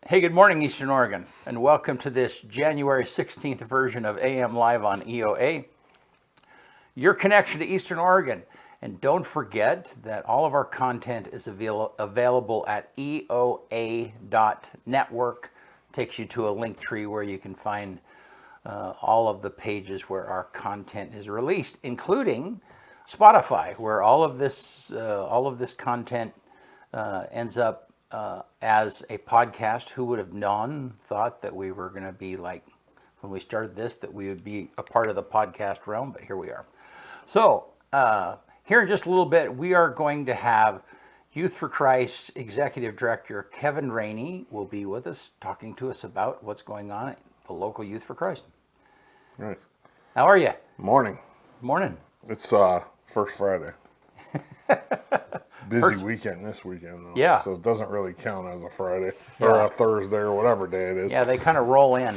Hey, good morning, Eastern Oregon, and welcome to this January 16th version of AM Live on EOA, your connection to Eastern Oregon. And don't forget that all of our content is available at EOA.network. Takes you to a link tree where you can find all of the pages where our content is released, including Spotify, where all of this content ends up as a podcast. Who would have thought that we were going to be like, when we started this, that we would be a part of the podcast realm, but here we are. So here in just a little bit, we are going to have Youth for Christ Executive Director Kevin Rainey will be with us, talking to us about what's going on at the local Youth for Christ. Nice. How are you? Morning. Morning. It's first Friday. Busy weekend this weekend, though. Yeah. So it doesn't really count as a Friday or a Thursday or whatever day it is. Yeah, they kind of roll in.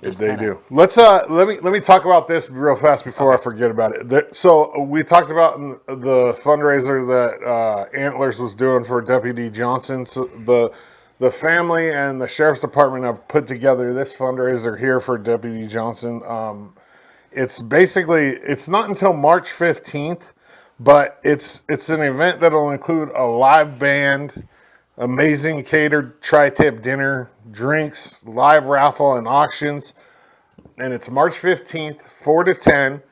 They do. Let's let me talk about this real fast before I forget about it. So we talked about the fundraiser that Antlers was doing for Deputy Johnson. So the family and the Sheriff's Department have put together this fundraiser here for Deputy Johnson. It's not until March 15th, but it's an event that'll include a live band, amazing catered tri-tip dinner, drinks, live raffle, and auctions. And it's March 15th, 4 to 10.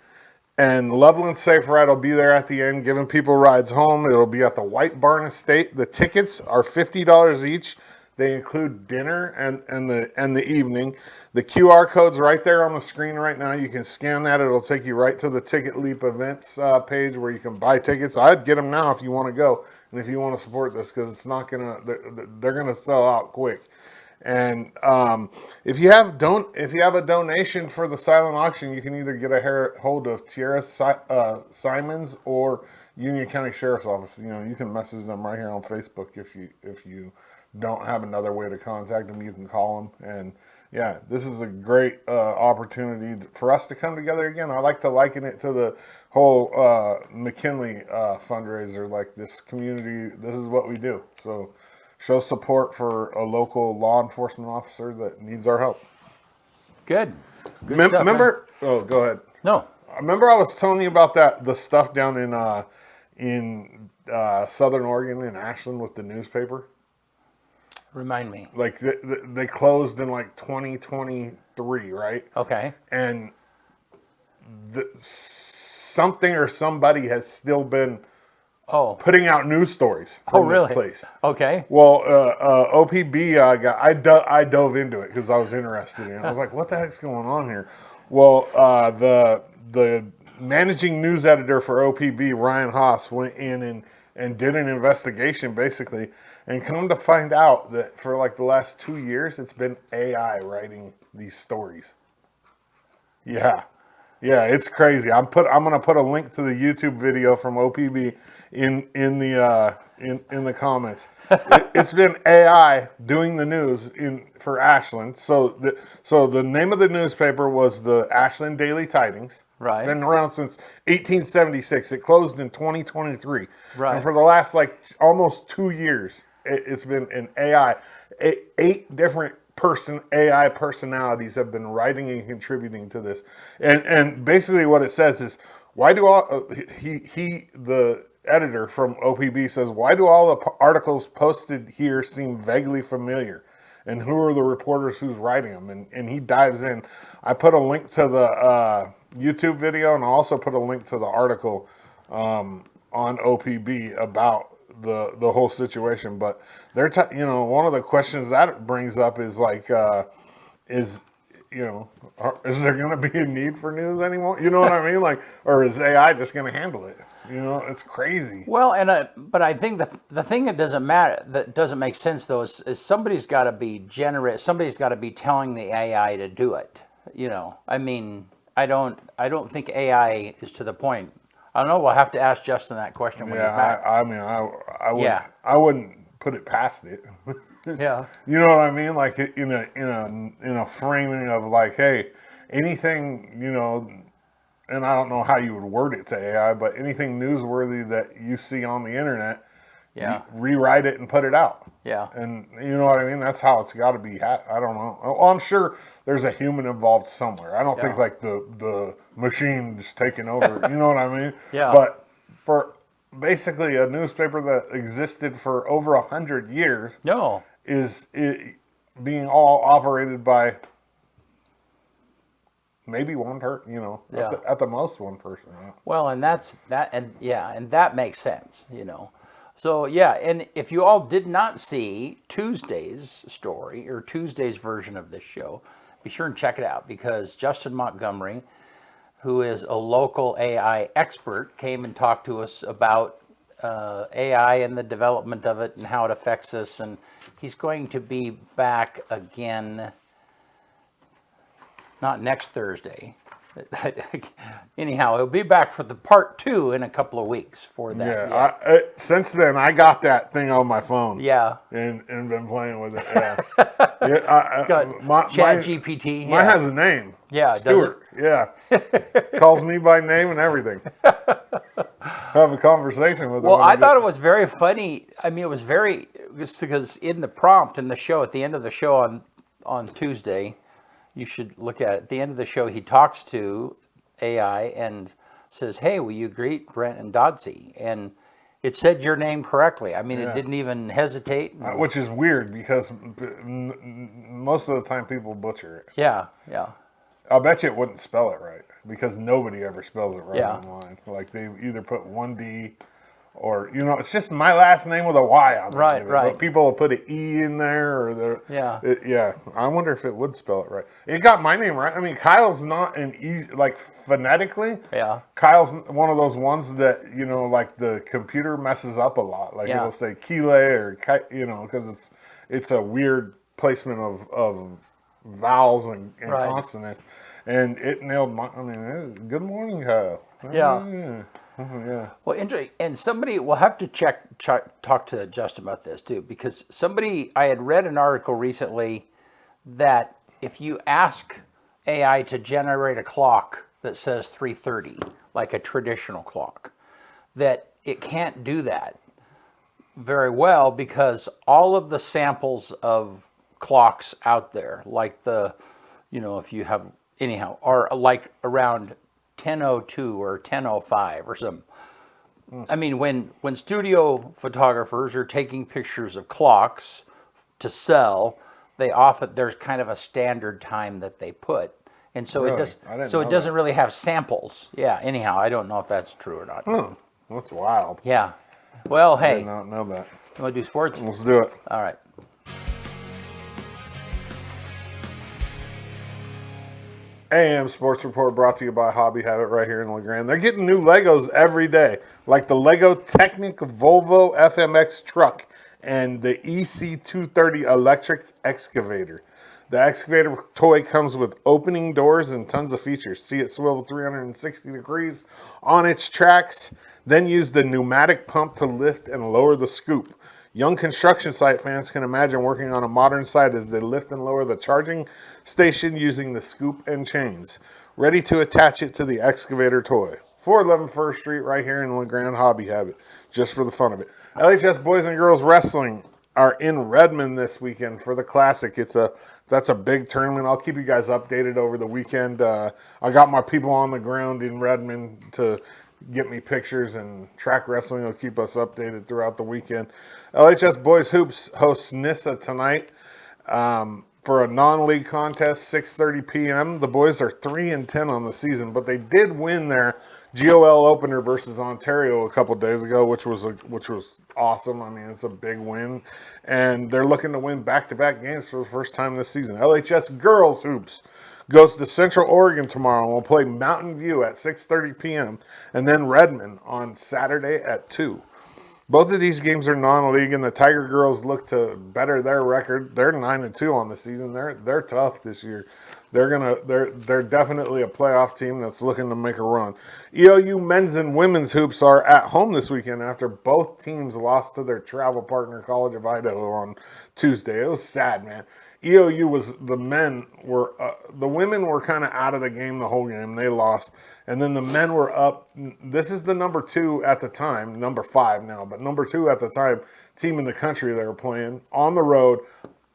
And Loveland Safe Ride will be there at the end, giving people rides home. It'll be at the White Barn Estate. The tickets are $50 each. They include dinner and the evening. The QR code's right there on the screen right now. You can scan that. It'll take you right to the Ticket Leap events page where you can buy tickets. I'd get them now if you want to go and if you want to support this, because it's not they're gonna sell out quick. And if you have a donation for the silent auction, you can either get a hold of Tierra Simons or Union County Sheriff's Office. You know, you can message them right here on Facebook if you don't have another way to contact them. You can call them. And yeah, this is a great opportunity for us to come together again. I like to liken it to the whole McKinley fundraiser. Like, this community, this is what we do. So show support for a local law enforcement officer that needs our help. Good stuff, remember? Man. Oh, go ahead. No. Remember, I was telling you about the stuff down in Southern Oregon in Ashland with the newspaper. Remind me. Like they closed in like 2023, right? Okay. And something or somebody has still been putting out news stories from this place. Okay. Well, OPB I dove into it because I was interested in it. I was like, what the heck's going on here? Well, the managing news editor for OPB, Ryan Haas, went in and did an investigation, basically, and come to find out that for like the last 2 years, it's been AI writing these stories. Yeah, it's crazy. I'm gonna put a link to the YouTube video from OPB in the comments. It's been AI doing the news for Ashland. So the name of the newspaper was the Ashland Daily Tidings. Right. It's been around since 1876. It closed in 2023. Right. And for the last almost 2 years, it's been an AI. 8 different AI personalities have been writing and contributing to this. And basically what it says is, why do the editor from OPB says, why do all the articles posted here seem vaguely familiar? And who are the reporters who's writing them? And he dives in. I put a link to the YouTube video, and I also put a link to the article on OPB about the whole situation. But they're one of the questions that it brings up is like, is there going to be a need for news anymore? You know what I mean? Like, or is AI just going to handle it? You know, it's crazy. Well, but I think the thing that doesn't make sense though is somebody's got to be generous. Somebody's got to be telling the AI to do it. You know, I mean, I don't think AI is to the point. I don't know. We'll have to ask Justin that question when he's back. I wouldn't put it past it. Yeah. You know what I mean? Like in a framing of like, hey, anything, and I don't know how you would word it to AI, but anything newsworthy that you see on the internet, Yeah. rewrite it and put it out. Yeah. And you know what I mean? That's how it's got to be. I don't know. Well, I'm sure there's a human involved somewhere. I don't think like the machine just taking over. You know what I mean? Yeah. But for basically a newspaper that existed for over 100 years is being all operated by maybe one person, you know, at the most one person. Right? Well, and that makes sense, you know. So yeah, and if you all did not see Tuesday's story or Tuesday's version of this show, be sure and check it out, because Justin Montgomery, who is a local AI expert, came and talked to us about AI and the development of it and how it affects us, and he's going to be back again, not next Thursday. Anyhow, he'll be back for the part 2 in a couple of weeks for that. Yeah. Since then, I got that thing on my phone. Yeah. And been playing with it. Yeah. Chat GPT. Mine has a name. Yeah. Stuart. Yeah. Calls me by name and everything. Have a conversation with him. Well, I thought it was very funny. I mean, it was very, because in the prompt in the show, at the end of the show on Tuesday, you should look at it. At the end of the show, he talks to AI and says, "Hey, will you greet Brent and Dodsey?" And it said your name correctly. I mean, it didn't even hesitate. Which is weird, because most of the time people butcher it. Yeah. I'll bet you it wouldn't spell it right, because nobody ever spells it right online. Like, they either put one D or, you know, it's just my last name with a Y on it. Right. But people will put an E in there, or Yeah. I wonder if it would spell it right. It got my name right. I mean, Kyle's not an easy, like, phonetically. Yeah. Kyle's one of those ones that, you know, like, the computer messes up a lot. Like, it'll say Kile or, you know, because it's a weird placement of vowels and consonants. And it nailed good morning, Kyle. Yeah. Yeah. Well, interesting. And somebody, we'll have to talk to Justin about this too, because I had read an article recently that if you ask AI to generate a clock that says 3:30, like a traditional clock, that it can't do that very well, because all of the samples of clocks out there, like if you have, anyhow, are like around 10:02 or 10:05 or something. I mean, when studio photographers are taking pictures of clocks to sell, there's kind of a standard time that they put, and so it doesn't really have samples. Yeah. Anyhow, I don't know if that's true or not. That's wild. Yeah. Well, hey. I did not know that. You want to do sports? Let's do it. All right. AM Sports Report brought to you by Hobby Habit right here in LeGrand. They're getting new Legos every day, like the Lego Technic Volvo FMX truck and the EC230 electric excavator. The excavator toy comes with opening doors and tons of features. See it swivel 360 degrees on its tracks, then use the pneumatic pump to lift and lower the scoop. Young construction site fans can imagine working on a modern site as they lift and lower the charging station using the scoop and chains. Ready to attach it to the excavator toy. 411 First Street right here in LeGrand. Hobby Habit, just for the fun of it. LHS Boys and Girls Wrestling are in Redmond this weekend for the Classic. That's a big tournament. I'll keep you guys updated over the weekend. I got my people on the ground in Redmond to get me pictures, and Track Wrestling will keep us updated throughout the weekend. LHS Boys Hoops hosts Nissa tonight for a non-league contest, 6:30 p.m. The boys are 3-10 on the season, but they did win their GOL opener versus Ontario a couple days ago, which was awesome. I mean, it's a big win, and they're looking to win back-to-back games for the first time this season. LHS Girls Hoops goes to Central Oregon tomorrow and will play Mountain View at 6:30 p.m. and then Redmond on Saturday at 2. Both of these games are non-league, and the Tiger Girls look to better their record. They're 9-2 on the season. They're tough this year. They're definitely a playoff team that's looking to make a run. EOU men's and women's hoops are at home this weekend after both teams lost to their travel partner College of Idaho on Tuesday. It was sad, man. EOU was the women were kind of out of the game the whole game. They lost, and then the men were up. This is the number 2 at the time, number 5 now, but number 2 at the time team in the country they were playing on the road.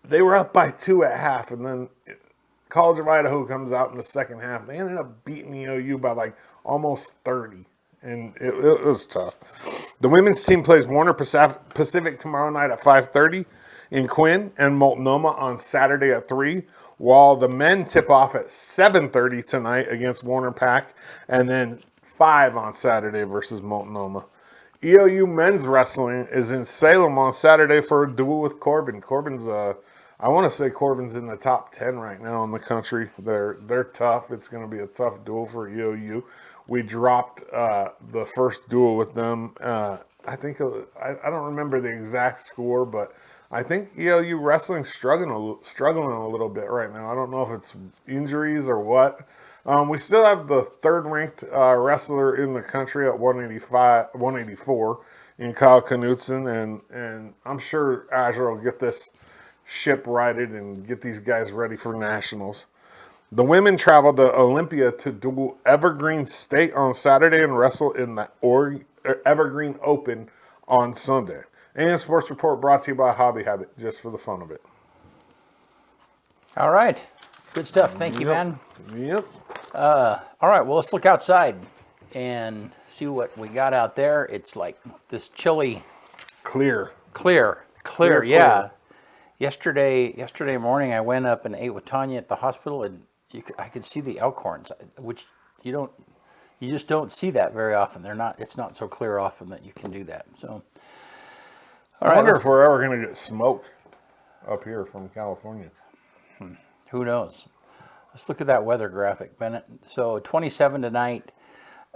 They were up by 2 at half, and then College of Idaho comes out in the second half. They ended up beating EOU by like almost 30, and it was tough. The women's team plays Warner Pacific tomorrow night at 5:30 in Quinn, and Multnomah on Saturday at 3, while the men tip off at 7:30 tonight against Warner Pack, and then 5 on Saturday versus Multnomah. EOU men's wrestling is in Salem on Saturday for a duel with Corbin. I want to say Corbin's in the top 10 right now in the country. They're tough. It's going to be a tough duel for EOU. We dropped the first duel with them. I think I don't remember the exact score, but I think EOU wrestling's struggling a little bit right now. I don't know if it's injuries or what. We still have the third-ranked wrestler in the country at 184 in Kyle Knutson, and I'm sure Azure will get this ship righted and get these guys ready for nationals. The women traveled to Olympia to duel Evergreen State on Saturday and wrestle in the Evergreen Open on Sunday. And Sports Report brought to you by Hobby Habit, just for the fun of it. All right. Good stuff. Thank you, man. Yep. All right. Well, let's look outside and see what we got out there. It's like this chilly. Clear. Yeah. Yesterday morning, I went up and ate with Tanya at the hospital, and I could see the elkhorns, which you just don't see that very often. It's not so clear often that you can do that. So, all right. I wonder if we're ever going to get smoke up here from California. Who knows? Let's look at that weather graphic, Bennett. So 27 tonight,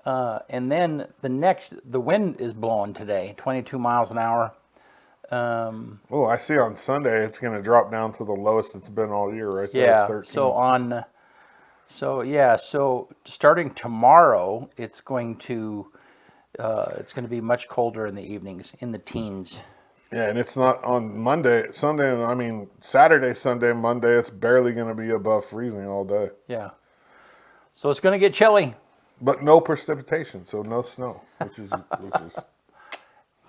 and then the wind is blowing today, 22 miles an hour. I see on Sunday it's going to drop down to the lowest it's been all year, right there. Yeah. 13. So starting tomorrow, it's going to be much colder in the evenings, in the teens. Yeah, and it's not on Saturday, Sunday, Monday. It's barely going to be above freezing all day. Yeah. So it's going to get chilly. But no precipitation, so no snow, which is.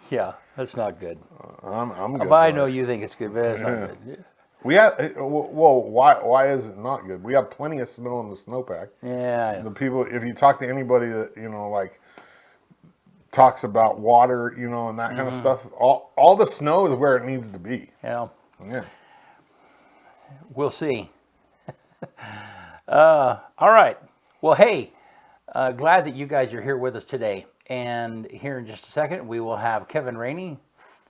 Yeah, that's not good. I'm good. But I know you think it's good, but it's not good. Yeah. We have. Well, why is it not good? We have plenty of snow in the snowpack. Yeah. The people, if you talk to anybody that talks about water, and that kind of stuff, all the snow is where it needs to be. Yeah. Yeah. We'll see. All right. Well, hey, glad that you guys are here with us today. And here in just a second, we will have Kevin Rainey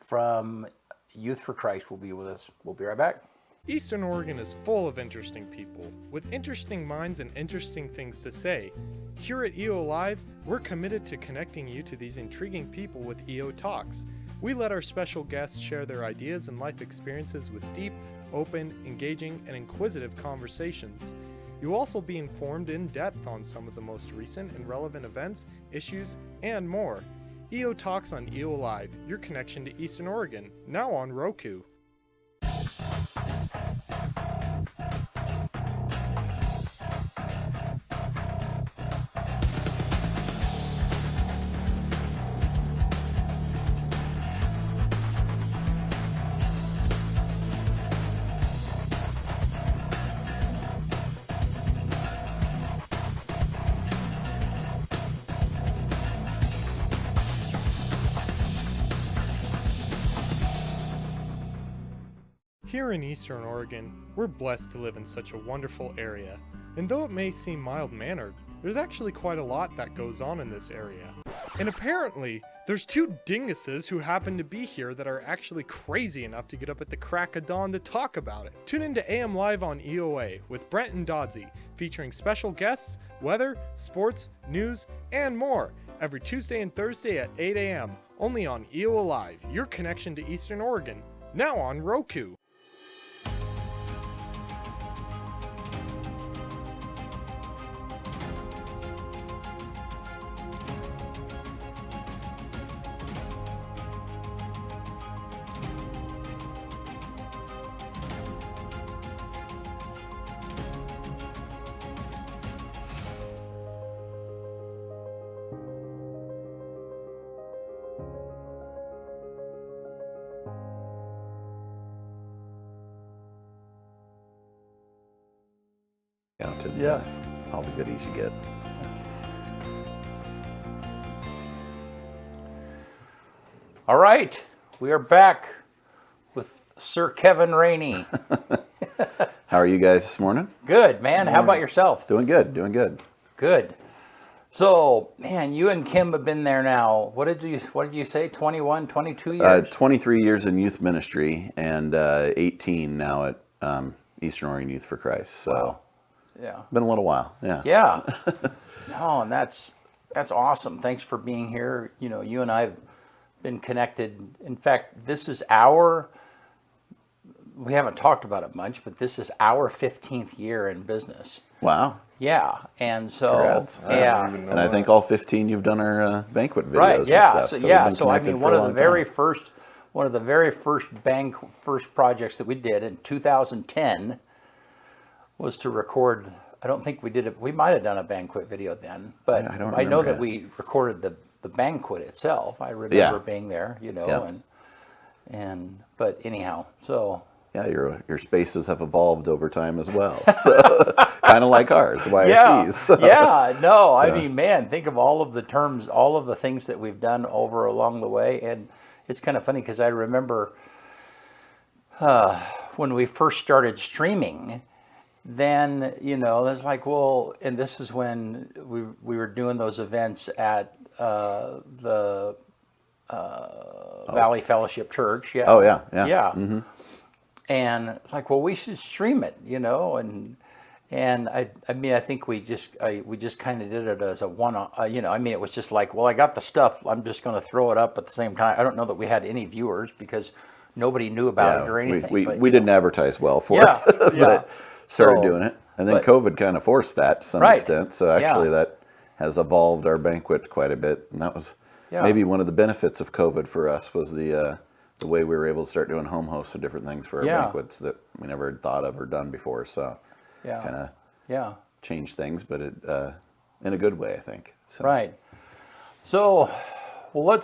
from Youth for Christ will be with us. We'll be right back. Eastern Oregon is full of interesting people, with interesting minds and interesting things to say. Here at EO Live, we're committed to connecting you to these intriguing people with EO Talks. We let our special guests share their ideas and life experiences with deep, open, engaging, and inquisitive conversations. You'll also be informed in depth on some of the most recent and relevant events, issues, and more. EO Talks on EO Live, your connection to Eastern Oregon, now on Roku. Here in Eastern Oregon, we're blessed to live in such a wonderful area. And though it may seem mild-mannered, there's actually quite a lot that goes on in this area. And apparently, there's 2 dinguses who happen to be here that are actually crazy enough to get up at the crack of dawn to talk about it. Tune into AM Live on EOA with Brent and Doddsy, featuring special guests, weather, sports, news, and more, every Tuesday and Thursday at 8 a.m., only on EOA Live, your connection to Eastern Oregon, now on Roku. out and Yeah. all the goodies you get. All right, we are back with Sir Kevin Rainey. How are you guys this morning? Good, man. How about yourself? Doing good, doing good. Good. So, man, you and Kim have been there now. What did you say? 21, 22 years? 23 years in youth ministry and 18 now at Eastern Oregon Youth for Christ. So, Wow. Yeah. been a little while. Yeah. Yeah. No, and that's awesome. Thanks for being here. You know, you and I have been connected. In fact, we haven't talked about it much, but this is our 15th year in business. Wow. Yeah, and so Congrats. yeah, even And I think all 15 you've done our banquet videos right, yeah, and stuff. so, we've been So I connected mean, for one a of the long very time. first projects that we did in 2010 was to record. I don't think we did it. We might have done a banquet video then, but Yeah, I don't I know remember that it. we recorded the banquet itself. I remember Yeah. being there, you know, Yeah. and but anyhow, so. Yeah, your spaces have evolved over time as well. So, kind of like ours, YRCs. Yeah, So, yeah, no, I So- mean, man, think of all of the terms, all of the things that we've done over along the way, and it's kind of funny because I remember when we first started streaming, then, you know, it's like, well, and this is when we were doing those events at the Valley Fellowship Church, yeah. Oh, yeah, yeah. Yeah. And it's like, well, we should stream it, you know, and I mean, I think we just kind of did it as a one, you know, I mean, it was just like, well, I got the stuff, I'm just going to throw it up at the same time. I don't know that we had any viewers because nobody knew about it or anything. we but, we you didn't know. advertise well for Yeah, it, but yeah. started So, doing it. And then but- COVID kind of forced that to some Right. extent. So actually Yeah. that has evolved our banquet quite a bit. And that was Yeah. maybe one of the benefits of COVID for us was the way we were able to start doing home hosts and different things for our Yeah. banquets that we never had thought of or done before. So Yeah. kind of Yeah. changed things, but it in a good way, I think. So, Right. So, well,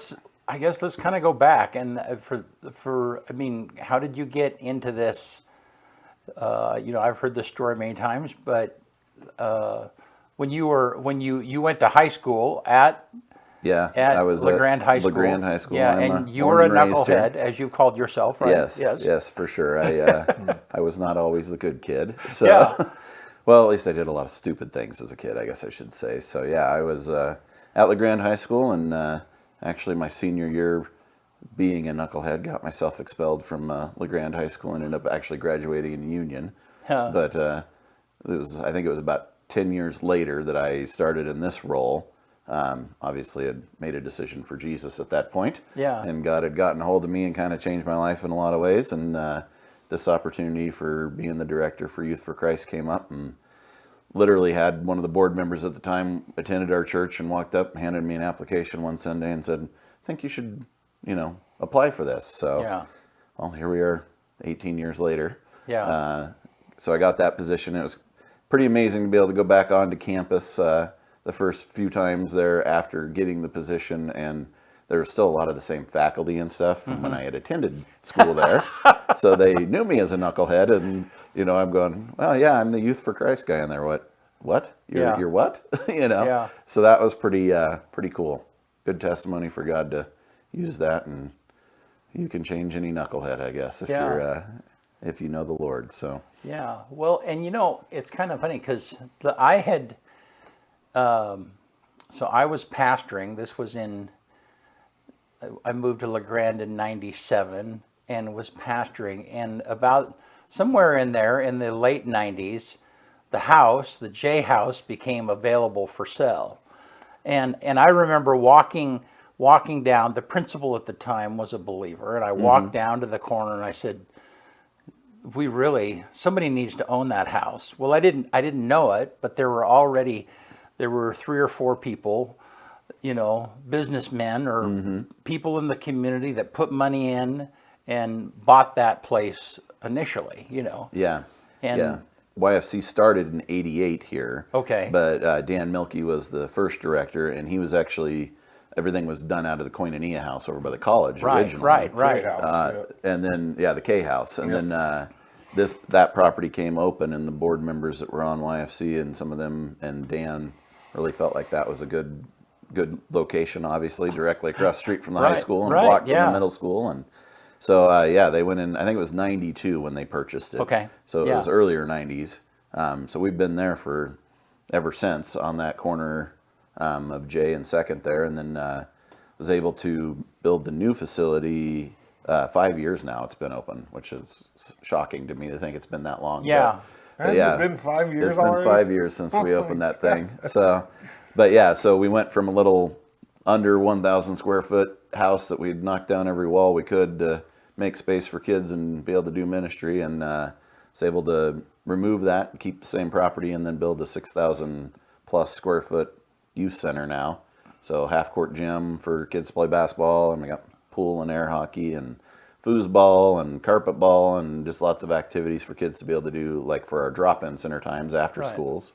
I guess let's kind of go back and I mean, how did you get into this? You know, I've heard this story many times, but when you went to high school at I was LeGrand at High School. LeGrand High School. Yeah, I'm and you born were a and raised here. knucklehead, as you called yourself, right? Yes, for sure. I was not always the good kid. So, Yeah. well, at least I did a lot of stupid things as a kid, I guess I should say. So yeah, I was at LeGrand High School, and actually my senior year, being a knucklehead, got myself expelled from LeGrand High School and ended up actually graduating in Union. Huh. But I think it was about 10 years later that I started in this role. Obviously, I'd made a decision for Jesus at that point. Yeah. And God had gotten a hold of me and kind of changed my life in a lot of ways. And this opportunity for being the director for Youth for Christ came up, and literally had one of the board members at the time attended our church and walked up, handed me an application one Sunday and said, I think you should, you know, apply for this. So, Yeah. well, here we are 18 years later. Yeah. So I got that position. It was pretty amazing to be able to go back onto campus the first few times there after getting the position, and there was still a lot of the same faculty and stuff from when I had attended school there. So they knew me as a knucklehead, and you know, I'm going, well, yeah, I'm the Youth for Christ guy in there. What? Yeah. You're what? You know. Yeah. So that was pretty cool. Good testimony for God to use that, and you can change any knucklehead, I guess, if Yeah. you're if you know the Lord. So. Yeah, well, and you know, it's kind of funny because so I was pastoring. This was I moved to LeGrand in '97 and was pastoring. And about somewhere in there in the late '90s, the J House, became available for sale. And I remember walking down. The principal at the time was a believer, and I walked down to the corner and I said, somebody needs to own that house. Well, I didn't know it, but there were 3 or 4 people, you know, businessmen or people in the community that put money in and bought that place initially, you know. Yeah. And- yeah. YFC started in '88 here. Okay. But Dan Milkey was the first director, and he was actually, everything was done out of the Koinonia house over by the college Right, originally. right. House, And then, the K House. And then that property came open, and the board members that were on YFC and some of them and Dan really felt like that was a good location, obviously directly across the street from the high school and a block from the middle school. And so they went in, I think it was 92 when they purchased it. Okay. So it was earlier 90s. So we've been there for ever since on that corner of J and 2nd there, and then was able to build the new facility 5 years now. It's been open, which is shocking to me to think it's been that long. Yeah. Has it been 5 years It's been already? 5 years since we opened that thing. So, but yeah, so we went from a little under 1,000 square foot house that we'd knocked down every wall we could to make space for kids and be able to do ministry, and was able to remove that, keep the same property, and then build a 6,000 plus square foot youth center now. So half court gym for kids to play basketball, and we got pool and air hockey and foosball and carpet ball and just lots of activities for kids to be able to do, like for our drop-in center times after schools.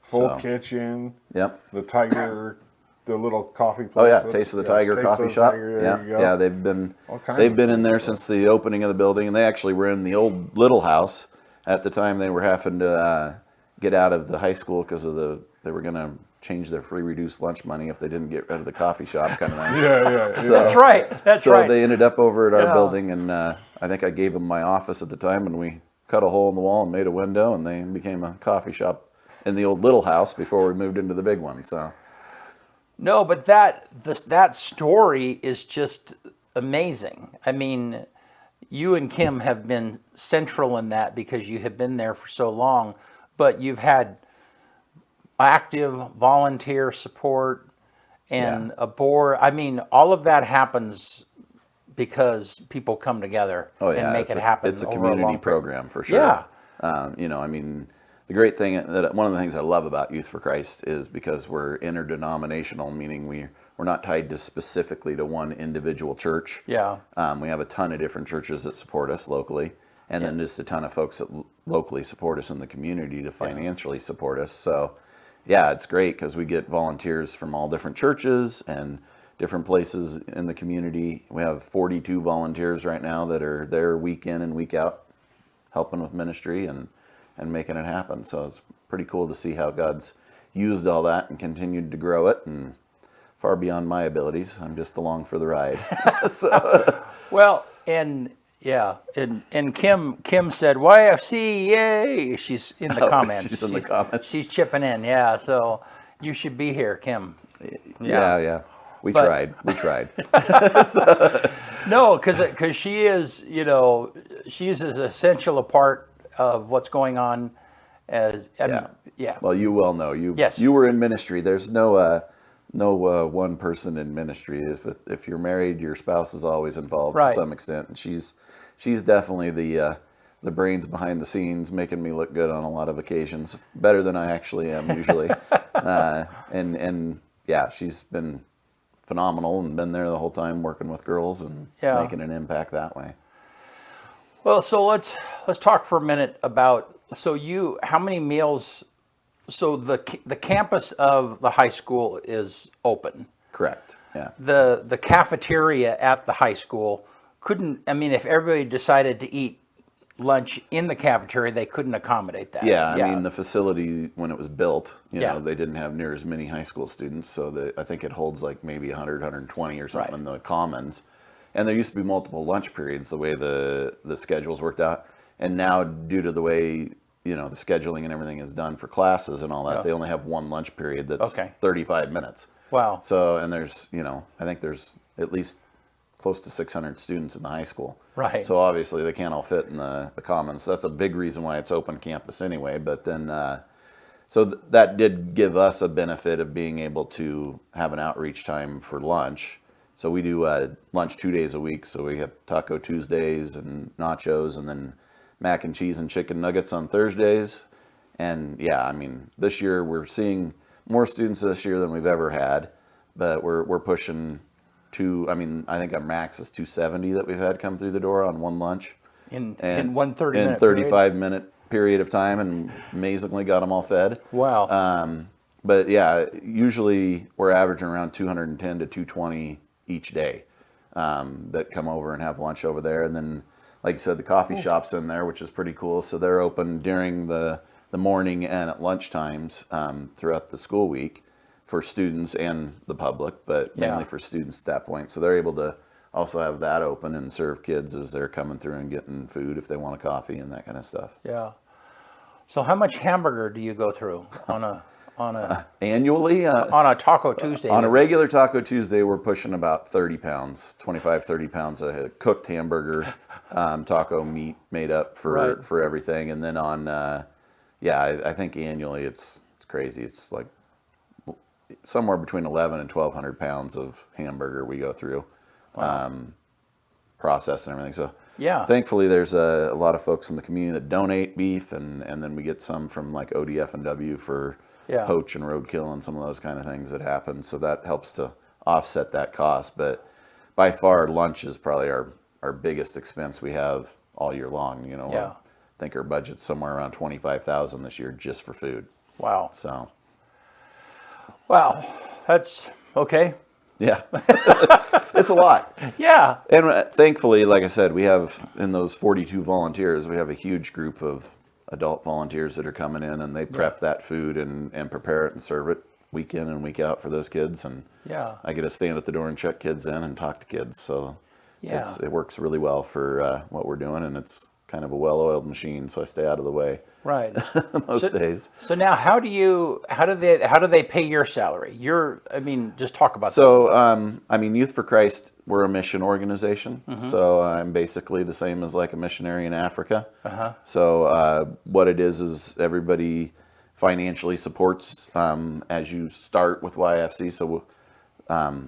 Full So, kitchen. Yep. The Tiger, the little coffee place. Oh yeah, Taste of the Tiger Taste coffee of the shop. Tiger, there you go. Yeah, they've been kinds of in cool there stuff. since the opening of the building, and they actually were in the old little house at the time. They were having to get out of the high school because of they were going to change their free reduced lunch money if they didn't get rid of the coffee shop kind of thing. Yeah. So- That's right. That's so right. they ended up over at our Yeah. building, and I think I gave them my office at the time, and we cut a hole in the wall and made a window, and they became a coffee shop in the old little house before we moved into the big one. So No, but that story is just amazing. I mean, you and Kim have been central in that because you have been there for so long, but you've had active volunteer support and a board. I mean, all of that happens because people come together and make it happen. It's a over community long period. program for sure. Yeah. I mean, the great thing that one of the things I love about Youth for Christ is because we're interdenominational, meaning we're not tied to specifically to one individual church. Yeah. We have a ton of different churches that support us locally, and then just a ton of folks that locally support us in the community to financially support us. So, yeah, it's great because we get volunteers from all different churches and different places in the community. We have 42 volunteers right now that are there week in and week out helping with ministry and making it happen. So it's pretty cool to see how God's used all that and continued to grow it, and far beyond my abilities. I'm just along for the ride. Well, and Kim said YFC, yay! She's in the comments. She's in the comments. She's chipping in, yeah. So you should be here, Kim. Yeah. We But- tried. No, because she is, she's as essential a part of what's going on as yeah. Well, you well know Yes. you were in ministry. There's no one person in ministry. If you're married, your spouse is always involved Right. to some extent, and she's definitely the brains behind the scenes, making me look good on a lot of occasions, better than I actually am usually. And yeah, she's been phenomenal and been there the whole time working with girls and making an impact that way. Well, so let's talk for a minute about how many meals. So the campus of the high school is open. Correct. Yeah. The cafeteria at the high school couldn't. I mean, if everybody decided to eat lunch in the cafeteria, they couldn't accommodate that. Yeah, I mean, the facility, when it was built, Yeah. they didn't have near as many high school students, so I think it holds like maybe 100, 120 or something in the commons. And there used to be multiple lunch periods, the way the schedules worked out. And now, due to the way, the scheduling and everything is done for classes and all that, they only have one lunch period that's 35 minutes. Wow. So, and there's, I think there's at least close to 600 students in the high school. Right. So obviously they can't all fit in the commons. So that's a big reason why it's open campus anyway. But then, that did give us a benefit of being able to have an outreach time for lunch. So we do lunch 2 days a week. So we have Taco Tuesdays and nachos, and then mac and cheese and chicken nuggets on Thursdays. And yeah, I mean, this year we're seeing more students this year than we've ever had, but we're pushing I think our max is 270 that we've had come through the door on one lunch. In 130 in minute 35 minute period of time, and amazingly got them all fed. Wow. But yeah, usually we're averaging around 210 to 220 each day that come over and have lunch over there. And then like you said, the coffee shop's in there, which is pretty cool. So they're open during the morning and at lunch times throughout the school week for students and the public, but mainly for students at that point. So they're able to also have that open and serve kids as they're coming through and getting food if they want a coffee and that kind of stuff. Yeah. So how much hamburger do you go through on a Annually? on a Taco Tuesday? On a regular Taco Tuesday, we're pushing about 30 pounds, 25, 30 pounds of cooked hamburger, taco meat made up for everything. And then on, I think annually it's crazy. It's like somewhere between 11 and 1,200 pounds of hamburger we go through, process and everything. So thankfully there's a lot of folks in the community that donate beef, and then we get some from like ODF and W for poach and roadkill and some of those kind of things that happen. So that helps to offset that cost. But by far, lunch is probably our biggest expense we have all year long. I think our budget's somewhere around $25,000 this year just for food. Wow. So. Wow, that's okay. Yeah, it's a lot. Yeah. And thankfully, like I said, we have in those 42 volunteers, we have a huge group of adult volunteers that are coming in, and they prep that food and prepare it and serve it week in and week out for those kids. And I get to stand at the door and check kids in and talk to kids. So it works really well for what we're doing, and it's kind of a well-oiled machine, so I stay out of the way. Right. Most days. So now how do they pay your salary? Just talk about that. So, Youth for Christ, we're a mission organization. So I'm basically the same as like a missionary in Africa. So what it is everybody financially supports as you start with YFC. So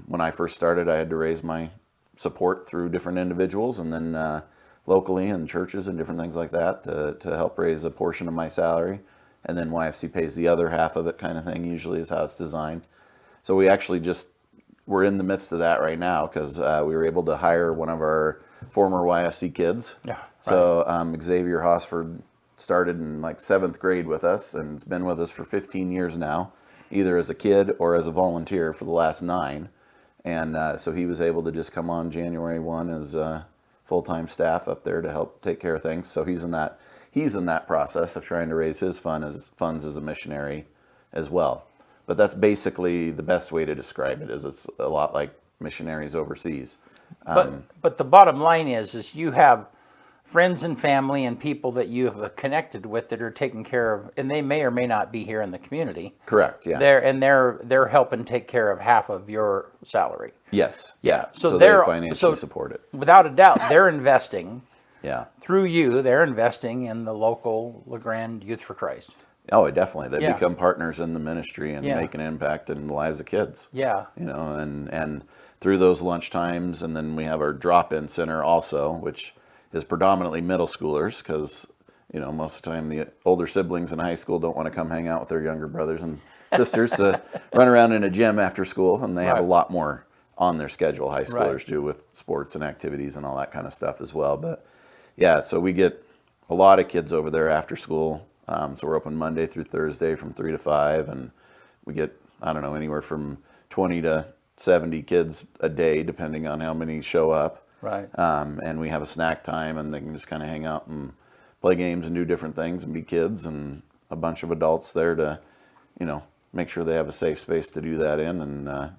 when I first started, I had to raise my support through different individuals, and then locally and churches and different things like that to help raise a portion of my salary. And then YFC pays the other half of it, kind of thing, usually is how it's designed. So we actually we're in the midst of that right now because we were able to hire one of our former YFC kids. Yeah. Right. So Xavier Hosford started in like 7th grade with us, and it's been with us for 15 years now, either as a kid or as a volunteer for the last 9. And so he was able to just come on January 1 as full-time staff up there to help take care of things. So he's in that process of trying to raise his funds as a missionary as well. But that's basically the best way to describe it. Is it's a lot like missionaries overseas. But the bottom line is you have friends and family and people that you have connected with that are taking care of, and they may or may not be here in the community. Correct. Yeah. They're helping take care of half of your salary. Yes. Yeah. So they financially support it. Without a doubt, they're investing. Yeah. Through you, they're investing in the local LeGrand Youth for Christ. Oh, definitely. They become partners in the ministry and make an impact in the lives of kids. Yeah. And through those lunch times, and then we have our drop-in center also, which is predominantly middle schoolers because, most of the time the older siblings in high school don't want to come hang out with their younger brothers and sisters to run around in a gym after school, and they have a lot more on their schedule. High schoolers do with sports and activities and all that kind of stuff as well. But yeah, so we get a lot of kids over there after school. So we're open Monday through Thursday from 3 to 5, and we get, anywhere from 20 to 70 kids a day, depending on how many show up. Right. And we have a snack time, and they can just kind of hang out and play games and do different things and be kids, and a bunch of adults there to, make sure they have a safe space to do that in, and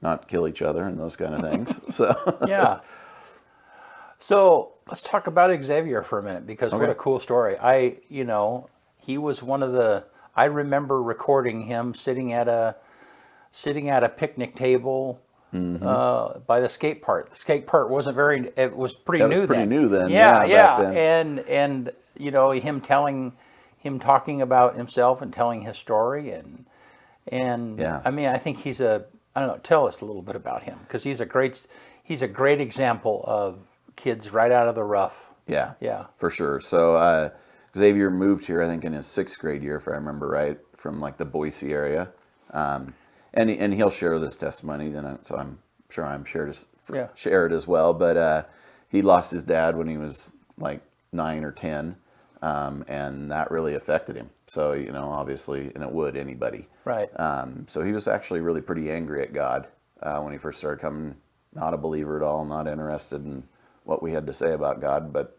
not kill each other and those kind of things. So yeah. So let's talk about Xavier for a minute, because what a cool story. He was one of the, I remember recording him sitting at a picnic table by the skate park. The skate park wasn't it was pretty new then. It was pretty new then. Yeah. Back then. And him talking about himself and telling his story, and I think he's tell us a little bit about him, because he's a great example of kids right out of the rough. Yeah. For sure. So Xavier moved here, I think, in his 6th grade year, if I remember right, from like the Boise area. And he'll share this testimony, and so I'm sure share it as well. But he lost his dad when he was like 9 or 10, and that really affected him. So obviously, and it would anybody. Right. So he was actually really pretty angry at God when he first started coming. Not a believer at all, not interested in what we had to say about God, but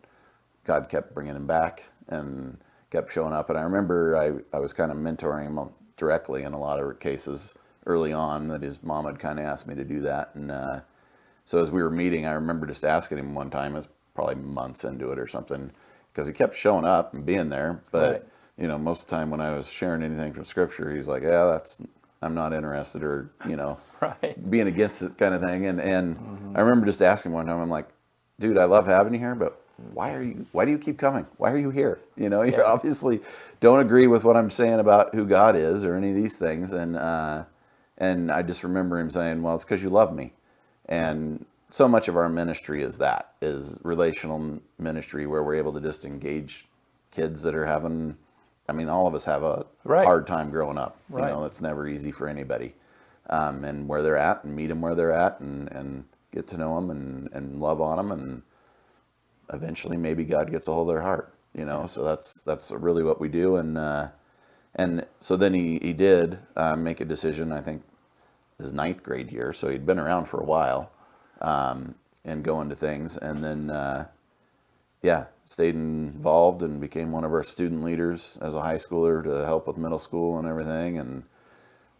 God kept bringing him back and kept showing up. And I remember I was kind of mentoring him directly in a lot of cases early on, that his mom had kind of asked me to do that. And so as we were meeting, I remember just asking him one time, it was probably months into it or something, because he kept showing up and being there. But, you know, most of the time when I was sharing anything from Scripture, he's like, yeah, I'm not interested, or, you know, being against it kind of thing. And I remember just asking one time, I'm like, dude, I love having you here, but why do you keep coming? Why are you here? You know, you obviously don't agree with what I'm saying about who God is or any of these things. And I just remember him saying, well, it's because you love me. And so much of our ministry is relational ministry, where we're able to just engage kids that are having, I mean, all of us have a hard time growing up. You know, it's never easy for anybody. And where they're at, and meet them where they're at, and get to know them and love on them, and eventually maybe God gets a hold of their heart. You know, so that's really what we do. And so then he did make a decision, I think his 9th grade year, so he'd been around for a while, and going to things, and then stayed involved and became one of our student leaders as a high schooler to help with middle school and everything. And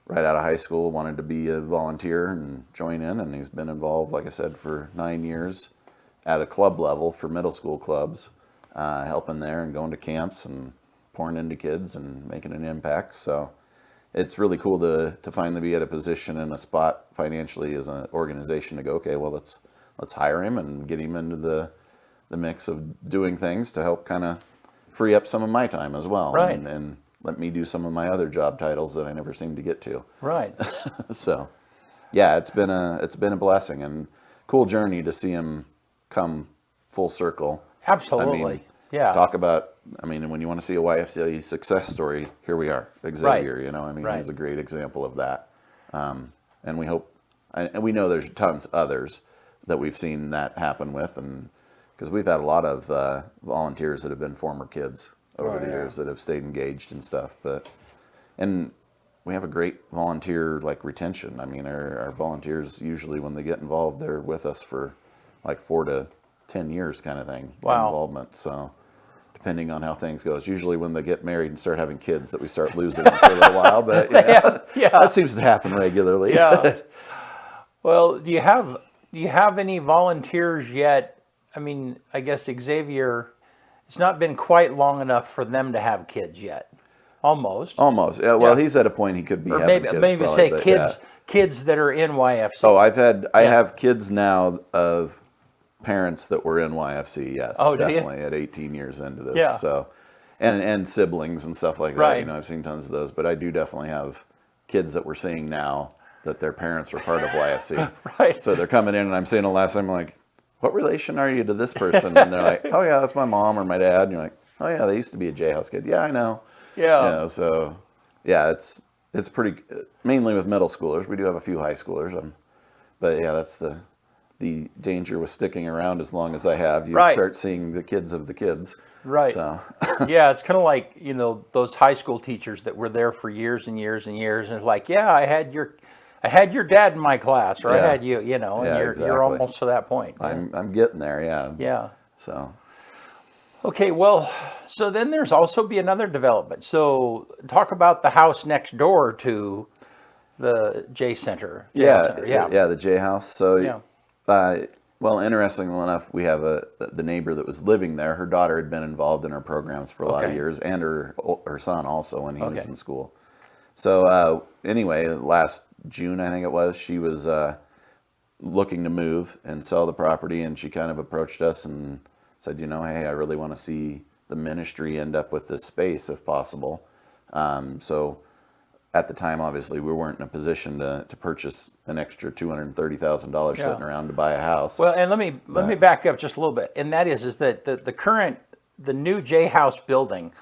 right out of high school wanted to be a volunteer and join in, and he's been involved, like I said, for 9 years at a club level for middle school clubs, helping there and going to camps and pouring into kids and making an impact. So it's really cool to finally be at a position and a spot financially as an organization to go, okay, well, let's hire him and get him into the mix of doing things to help kind of free up some of my time as well. And let me do some of my other job titles that I never seem to get to. So yeah, it's been a blessing and cool journey to see him come full circle. Absolutely. I mean, talk about, I mean, when you want to see a YFCA success story, here we are, Xavier, you know, I mean, he's a great example of that. And we hope, and we know there's tons others that we've seen that happen with, and because we've had a lot of volunteers that have been former kids over the years that have stayed engaged and stuff. And we have a great volunteer retention. I mean, our volunteers usually, when they get involved, they're with us for like 4 to 10 years kind of thing. Involvement. So depending on how things go, it's usually when they get married and start having kids that we start losing them for a little while. But that seems to happen regularly. Well, do you have any volunteers yet? I mean, I guess Xavier, it's not been quite long enough for them to have kids yet. Almost. Yeah. Well, he's at a point he could be having kids. Maybe probably, say kids. Kids that are in YFC. Oh, I have kids now of parents that were in YFC. Yes, definitely at 18 years into this. So, and siblings and stuff like that. You know, I've seen tons of those, but I do definitely have kids that we're seeing now that their parents were part of YFC. So they're coming in, and I'm saying the last time, I'm like, what relation are you to this person? And they're like, oh yeah, that's my mom or my dad. And you're like, oh yeah, they used to be a J House kid. Yeah, I know. You know, so yeah, it's pretty, mainly with middle schoolers. We do have a few high schoolers. But yeah, that's the danger with sticking around as long as I have. You start seeing the kids of the kids. So. Yeah, it's kind of like, you know, those high school teachers that were there for years and years and years. And it's like, yeah, I had your dad in my class, or I had you, you know, and you're almost to that point. I'm getting there, Yeah. So. Okay, well, so then there's also be another development. So talk about the house next door to the J Center. The J House. So, well, interestingly enough, we have the neighbor that was living there. Her daughter had been involved in our programs for a lot of years, and her son also when he was in school. So anyway, last June, I think it was, she was looking to move and sell the property, and she kind of approached us and said, you know, hey, I really want to see the ministry end up with this space if possible. So at the time, obviously, we weren't in a position to purchase an extra $230,000 sitting around to buy a house. Well, and let me back up just a little bit, and that is that the new J House building,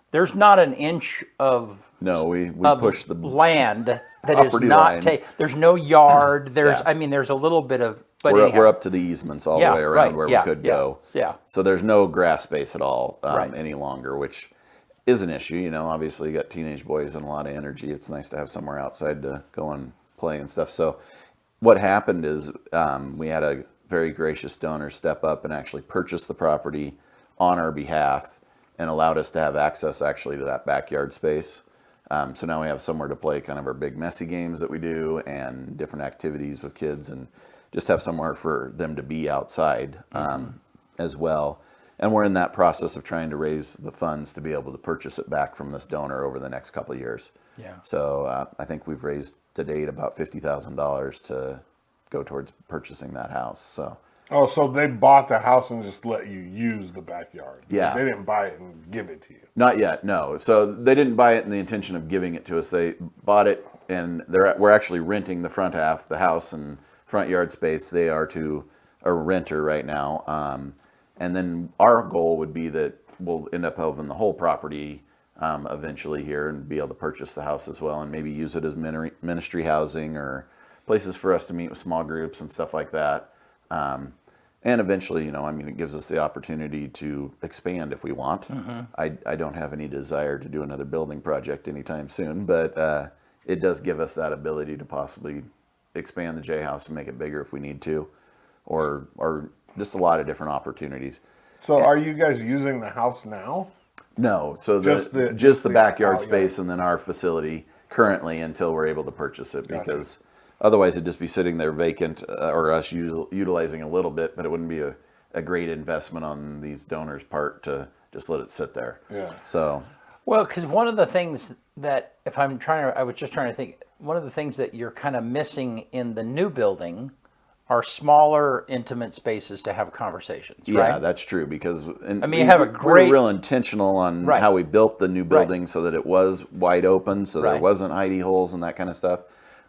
there's not an inch of we pushed the land that is not there's no yard. There's there's a little bit of, but we're up to the easements all the way around where we could go. So there's no grass space at all any longer, which is an issue. You know, obviously you got teenage boys and a lot of energy. It's nice to have somewhere outside to go and play and stuff. So what happened is we had a very gracious donors step up and actually purchase the property on our behalf and allowed us to have access actually to that backyard space. So now we have somewhere to play kind of our big messy games that we do and different activities with kids, and just have somewhere for them to be outside as well. And we're in that process of trying to raise the funds to be able to purchase it back from this donor over the next couple of years. Yeah. So I think we've raised to date about $50,000 to go towards purchasing that house. So Oh, so they bought the house and just let you use the backyard. Yeah. They didn't buy it and give it to you. not yet, no. So they didn't buy it in the intention of giving it to us. They bought it, and we're actually renting the front half, the house and front yard space. They are to a renter right now. And then our goal would be that we'll end up having the whole property eventually here and be able to purchase the house as well, and maybe use it as ministry housing or places for us to meet with small groups and stuff like that. And eventually, it gives us the opportunity to expand if we want. I don't have any desire to do another building project anytime soon, but it does give us that ability to possibly expand the J House and make it bigger if we need to, or just a lot of different opportunities. So are you guys using the house now? No, so Just just the the backyard out space and then our facility currently until we're able to purchase it, because otherwise it'd just be sitting there vacant, or us utilizing a little bit, but it wouldn't be a great investment on these donors' part to just let it sit there. Yeah. So, Well, because one of the things that, I was just trying to think, one of the things that you're kind of missing in the new building are smaller, intimate spaces to have conversations, yeah, right? that's true, because you have a great- we're real intentional on Right. how we built the new building so that it was wide open, so there Right. wasn't hidey holes and that kind of stuff.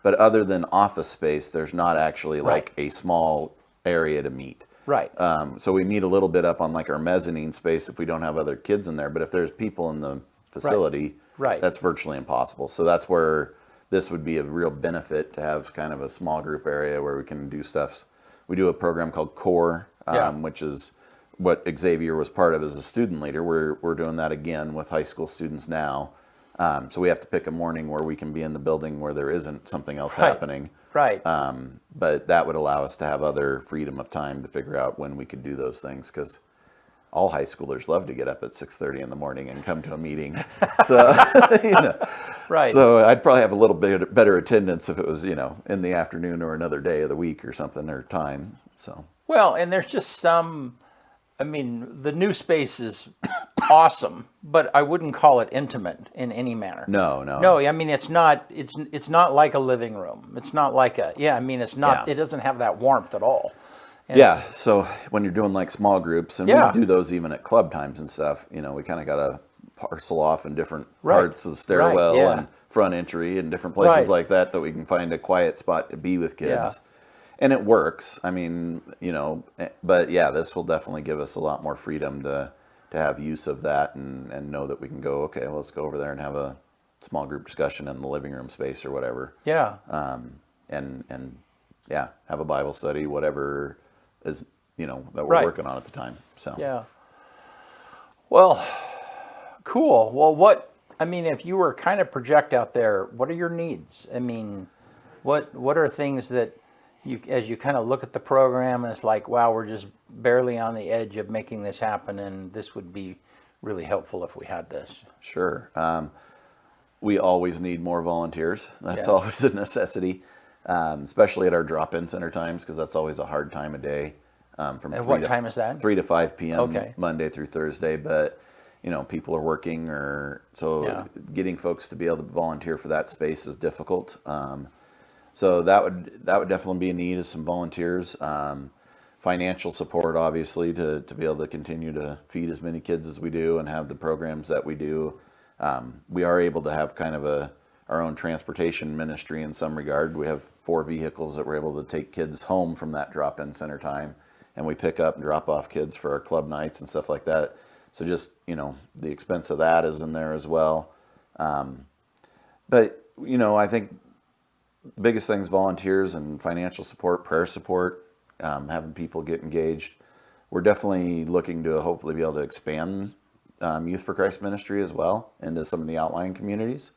But other than office space, there's not actually like a small area to meet. Right. So we meet a little bit up on like our mezzanine space if we don't have other kids in there. But if there's people in the facility, Right. that's virtually impossible. So that's where this would be a real benefit, to have kind of a small group area where we can do stuff. We do a program called CORE, which is what Xavier was part of as a student leader. We're doing that again with high school students now. So we have to pick a morning where we can be in the building where there isn't something else happening. Right. But that would allow us to have other freedom of time to figure out when we could do those things, because all high schoolers love to get up at 6:30 in the morning and come to a meeting. So, Right. So I'd probably have a little bit better attendance if it was, in the afternoon or another day of the week or something, or time. So. Well, and there's just the new space is awesome, but I wouldn't call it intimate in any manner. No. No, it's not like a living room. It's not like it's not, Yeah. it doesn't have that warmth at all. And Yeah, so when you're doing like small groups, and Yeah. we do those even at club times and stuff, we kind of got to parcel off in different Right. parts of the stairwell Right, yeah. and front entry and different places Right. like that we can find a quiet spot to be with kids. Yeah. And it works. But yeah, this will definitely give us a lot more freedom to have use of that and know that we can go, okay, well, let's go over there and have a small group discussion in the living room space or whatever. Yeah. And have a Bible study, whatever is, that we're Right. working on at the time. So Yeah. Well, cool. Well, if you were kind of project out there, what are your needs? What are things that as you kind of look at the program and it's like, wow, we're just barely on the edge of making this happen, and this would be really helpful if we had this. Sure. We always need more volunteers. That's Yeah. always a necessity, especially at our drop-in center times, because that's always a hard time of day. From And 3 what to time is that? 3 to 5 p.m. Okay. Monday through Thursday. But people are working, Yeah. getting folks to be able to volunteer for that space is difficult. So that would definitely be a need, is some volunteers. Financial support, obviously, to be able to continue to feed as many kids as we do and have the programs that we do. We are able to have kind of our own transportation ministry in some regard. We have 4 vehicles that we're able to take kids home from that drop-in center time, and we pick up and drop off kids for our club nights and stuff like that. So just, the expense of that is in there as well. But, I think the biggest things, volunteers and financial support, prayer support, having people get engaged. We're definitely looking to hopefully be able to expand Youth for Christ ministry as well into some of the outlying communities.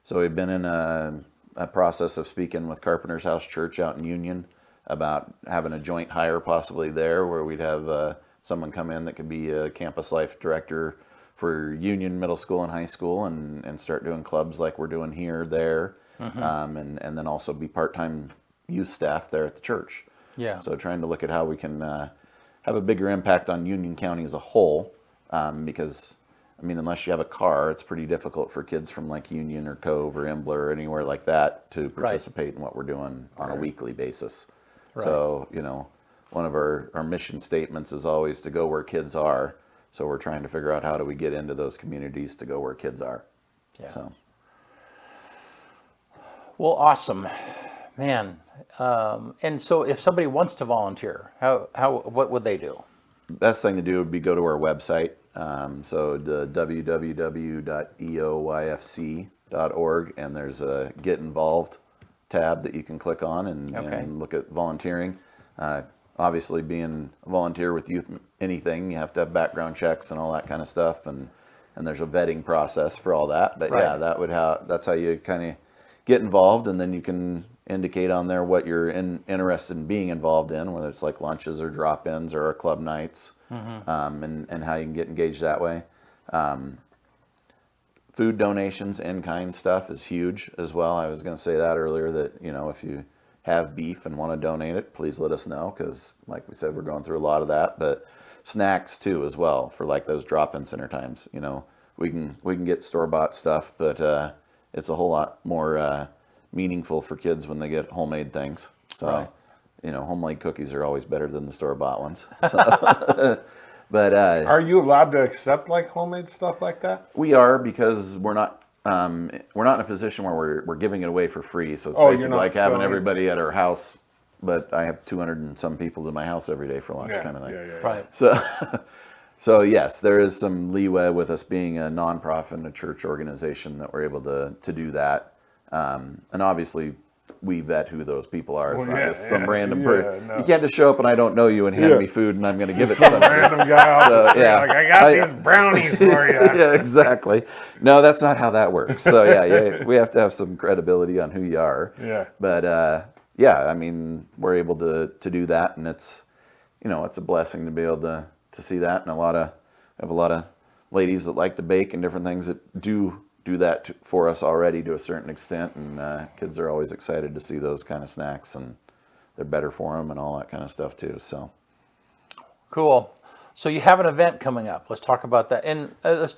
So we've been in a process of speaking with Carpenter's House Church out in Union about having a joint hire possibly there, where we'd have someone come in that could be a campus life director for Union Middle School and High School, and start doing clubs like we're doing here, there, and then also be part-time youth staff there at the church. Yeah. So trying to look at how we can have a bigger impact on Union County as a whole, because, I mean, unless you have a car, it's pretty difficult for kids from like Union or Cove or Ambler or anywhere like that to participate in what we're doing on a weekly basis. So, you know, one of our mission statements is always to go where kids are. So we're trying to figure out how do we get into those communities to go where kids are. Yeah. So. Well, awesome, man. And so, if somebody wants to volunteer, what would they do? Best thing to do would be go to our website. So the www.eoyfc.org, and there's a Get Involved tab that you can click on and look at volunteering. Obviously, being a volunteer with youth anything, you have to have background checks and all that kind of stuff, and there's a vetting process for all that. But yeah, that's how you kind of get involved, and then you can indicate on there what you're interested in being involved in, whether it's like lunches or drop-ins or our club nights, and how you can get engaged that way. Food donations, in-kind stuff is huge as well. I was going to say that earlier, that, you know, if you have beef and want to donate it, please let us know, because like we said, we're going through a lot of that. But snacks too as well, for like those drop-in center times. You know, we can get store-bought stuff, but it's a whole lot more meaningful for kids when they get homemade things. So, you know, homemade cookies are always better than the store-bought ones. So, but Are you allowed to accept like homemade stuff like that? we are, because we're not in a position where we're giving it away for free. So it's you're basically not like having selling- everybody at our house, but I have 200 and some people to my house every day for lunch, kind of thing. Right. So yes, there is some leeway with us being a nonprofit and a church organization that we're able to do that. And obviously, we vet who those people are. It's not just some random person. no. You can't just show up and I don't know you and hand me food and I'm going to give it to somebody. Random guy off the street, yeah. like, I got these brownies for you. Yeah, exactly. No, that's not how that works. So yeah, we have to have some credibility on who you are. Yeah. But yeah, I mean, we're able to do that, and it's, you know, it's a blessing to be able to see that. And I have a lot of ladies that like to bake and different things that do that for us already to a certain extent, and kids are always excited to see those kind of snacks, and they're better for them and all that kind of stuff too. So Cool. So you have an event coming up. Let's talk about that. And let's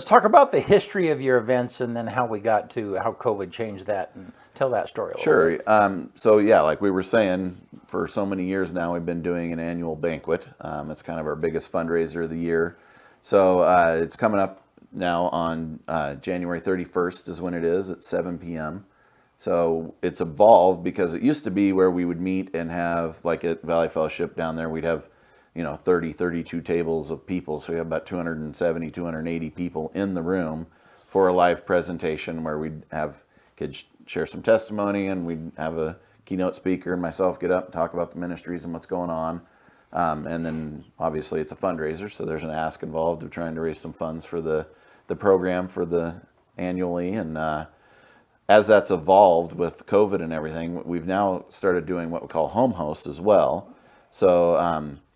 talk about the history of your events, and then how we got to how COVID changed that, and tell that story a little bit. Sure. So yeah, like we were saying, for so many years now, we've been doing an annual banquet. It's kind of our biggest fundraiser of the year. So it's coming up now on January 31st is when it is, at 7 p.m. So it's evolved, because it used to be where we would meet and have, like at Valley Fellowship down there, we'd have, 32 tables of people. So we have about 270, 280 people in the room for a live presentation, where we'd have kids share some testimony, and we'd have a keynote speaker and myself get up and talk about the ministries and what's going on. And then obviously it's a fundraiser, so there's an ask involved of trying to raise some funds for the program for the annually. And as that's evolved with COVID and everything, we've now started doing what we call home hosts as well. So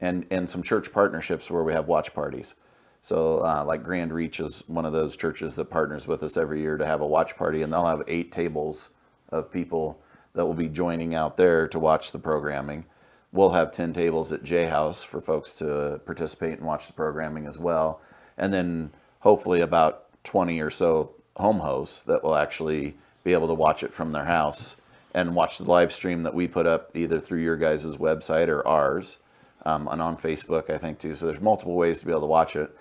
and some church partnerships where we have watch parties. So like Grand Reach is one of those churches that partners with us every year to have a watch party, and they'll have 8 tables of people that will be joining out there to watch the programming. We'll have 10 tables at J House for folks to participate and watch the programming as well. And then hopefully about 20 or so home hosts that will actually be able to watch it from their house and watch the live stream that we put up either through your guys' website or ours, and on Facebook, I think, too. So there's multiple ways to be able to watch it.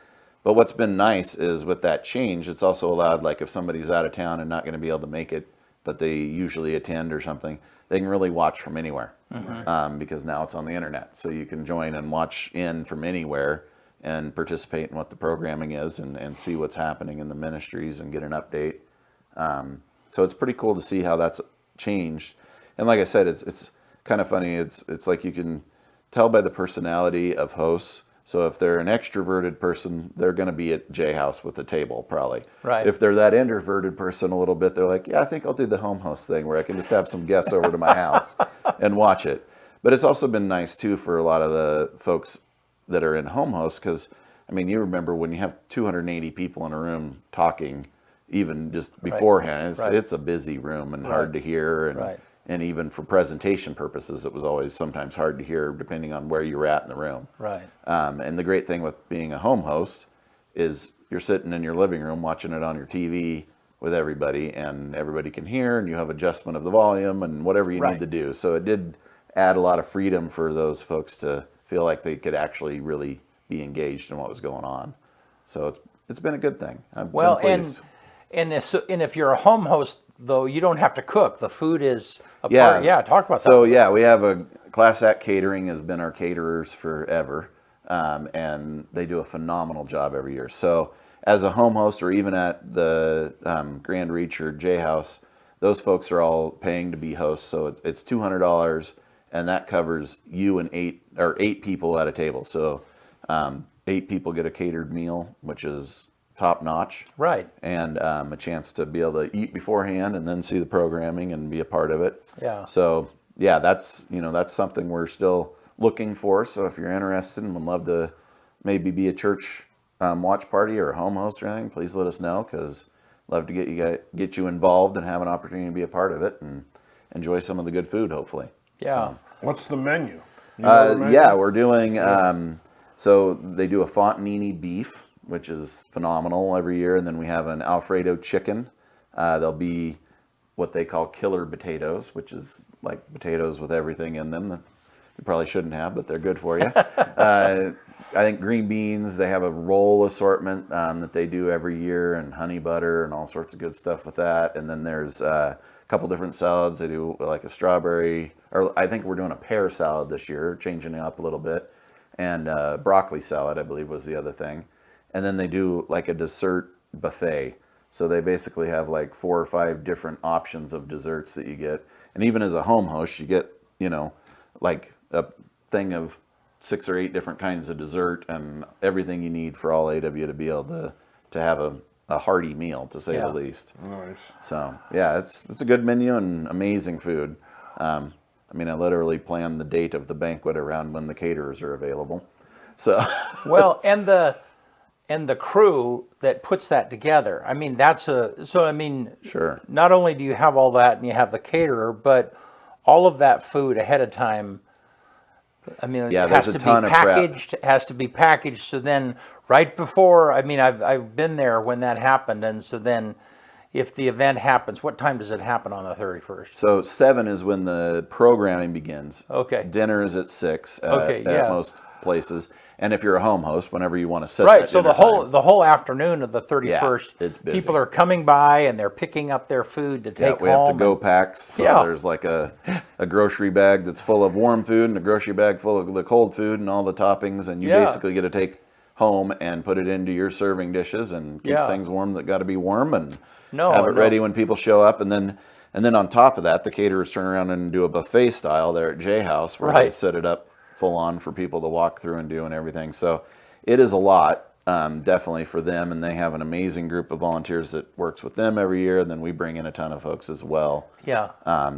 But what's been nice is with that change, it's also allowed, like if somebody's out of town and not going to be able to make it, but they usually attend or something, they can really watch from anywhere, because now it's on the internet. So you can join and watch in from anywhere and participate in what the programming is, and see what's happening in the ministries and get an update. So it's pretty cool to see how that's changed. And like I said, it's kind of funny. It's like you can tell by the personality of hosts. So if they're an extroverted person, they're going to be at J House with a table probably. Right. If they're that introverted person a little bit, they're like, yeah, I think I'll do the home host thing where I can just have some guests over to my house and watch it. But it's also been nice too for a lot of the folks that are in home host, because I mean, you remember when you have 280 people in a room talking, even just beforehand, it's a busy room and hard to hear, and even for presentation purposes, it was always sometimes hard to hear depending on where you were at in the room. Right. And the great thing with being a home host is you're sitting in your living room watching it on your TV with everybody, and everybody can hear, and you have adjustment of the volume and whatever you need to do. So it did add a lot of freedom for those folks to feel like they could actually really be engaged in what was going on. So it's been a good thing. I've been pleased. And if you're a home host, though, you don't have to cook. The food is a part. Yeah, talk about that. So yeah, we have a Class Act Catering has been our caterers forever, and they do a phenomenal job every year. So as a home host, or even at the Grand Reach or J House, those folks are all paying to be hosts. So it's $200, and that covers you and eight people at a table. So 8 people get a catered meal, which is top notch. Right. And a chance to be able to eat beforehand and then see the programming and be a part of it. Yeah. So yeah, that's something we're still looking for. So if you're interested and would love to maybe be a church watch party or a home host or anything, please let us know, because love to get you involved and have an opportunity to be a part of it and enjoy some of the good food, hopefully. Yeah. So, What's the menu? You know the menu? yeah, we're doing. So they do a fontanini beef, which is phenomenal every year, and then we have an Alfredo chicken. There'll be what they call killer potatoes, which is like potatoes with everything in them that you probably shouldn't have, but they're good for you. I think green beans, they have a roll assortment that they do every year, and honey butter and all sorts of good stuff with that. And then there's a couple different salads. They do like a strawberry, or I think we're doing a pear salad this year, changing it up a little bit. And broccoli salad, I believe, was the other thing. And then they do like a dessert buffet. So they basically have like 4 or 5 different options of desserts that you get. And even as a home host, you get, like a thing of 6 or 8 different kinds of dessert and everything you need for all 8 of you to be able to have a hearty meal, to say the least. Nice. So yeah, it's a good menu and amazing food. I mean, I literally plan the date of the banquet around when the caterers are available. So Well, and the crew that puts that together. I mean, sure. Not only do you have all that and you have the caterer, but all of that food ahead of time. I mean, Yeah, it has there's a to ton be of prep. packaged. It has to be packaged. So then, right before, I mean, I've been there when that happened, and so then, if the event happens, what time does it happen on the 31st? So 7 is when the programming begins. Okay. Dinner is at 6 Okay, at yeah. most places. And if you're a home host, whenever you want to set Right. that So dinner the whole afternoon of the 31st, it's busy. people are coming by and they're picking up their food to take we home. have to go and- packs. So Yeah. there's like a grocery bag that's full of warm food and a grocery bag full of the cold food and all the toppings. And you Yeah. basically get to take home and put it into your serving dishes and keep Yeah. things warm that got to be warm, and No, have it no. ready when people show up. And then on top of that, the caterers turn around and do a buffet style there at J House, where they Right. set it up full on for people to walk through and do and everything. So it is a lot, definitely for them, and they have an amazing group of volunteers that works with them every year. And then we bring in a ton of folks as well, Yeah.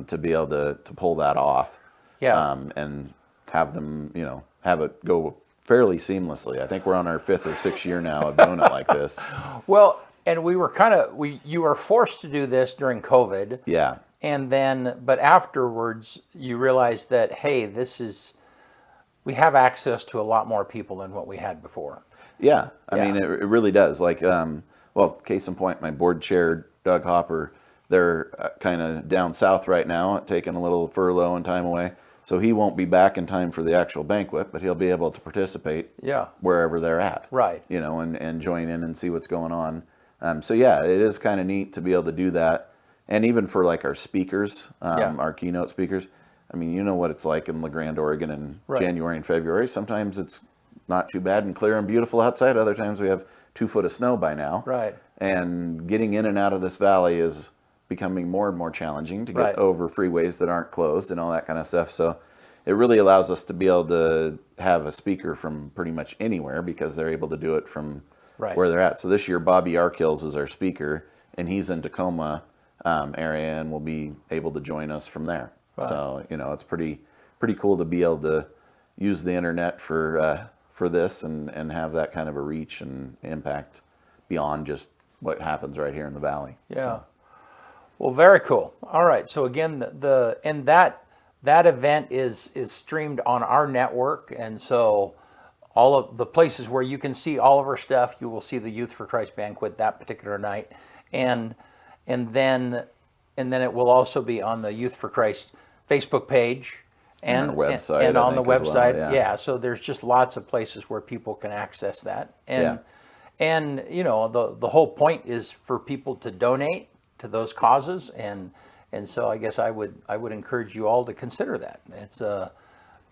to be able to pull that off, Yeah. and have them, have it go fairly seamlessly. I think we're on our 5th or 6th year now of doing it like this. Well, and you were forced to do this during COVID. Yeah. And then, but afterwards, you realized that, hey, we have access to a lot more people than what we had before. Yeah, I Yeah. mean, it really does. Like, well, case in point, my board chair, Doug Hopper, they're kind of down south right now, taking a little furlough and time away. So he won't be back in time for the actual banquet, but he'll be able to participate Yeah. wherever they're at. Right. And join in and see what's going on. So yeah, it is kind of neat to be able to do that. And even for like our speakers, Yeah. our keynote speakers, I mean, you know what it's like in La Grande, Oregon in Right. January and February. Sometimes it's not too bad and clear and beautiful outside. Other times we have 2 foot of snow by now. Right. And getting in and out of this valley is becoming more and more challenging to get Right. over freeways that aren't closed and all that kind of stuff. So it really allows us to be able to have a speaker from pretty much anywhere because they're able to do it from Right. where they're at. So this year, Bobby Arkills is our speaker, and he's in Tacoma area and will be able to join us from there. Right. So, it's pretty cool to be able to use the internet for this and have that kind of a reach and impact beyond just what happens right here in the valley. Yeah. So, Well, very cool. All right. So again, that event is streamed on our network, and so all of the places where you can see all of our stuff, you will see the Youth for Christ banquet that particular night, and then it will also be on the Youth for Christ Facebook page and our website, and I on the think, as well, website. yeah. So there's just lots of places where people can access that, and the whole point is for people to donate to those causes, and so I guess I would encourage you all to consider that. It's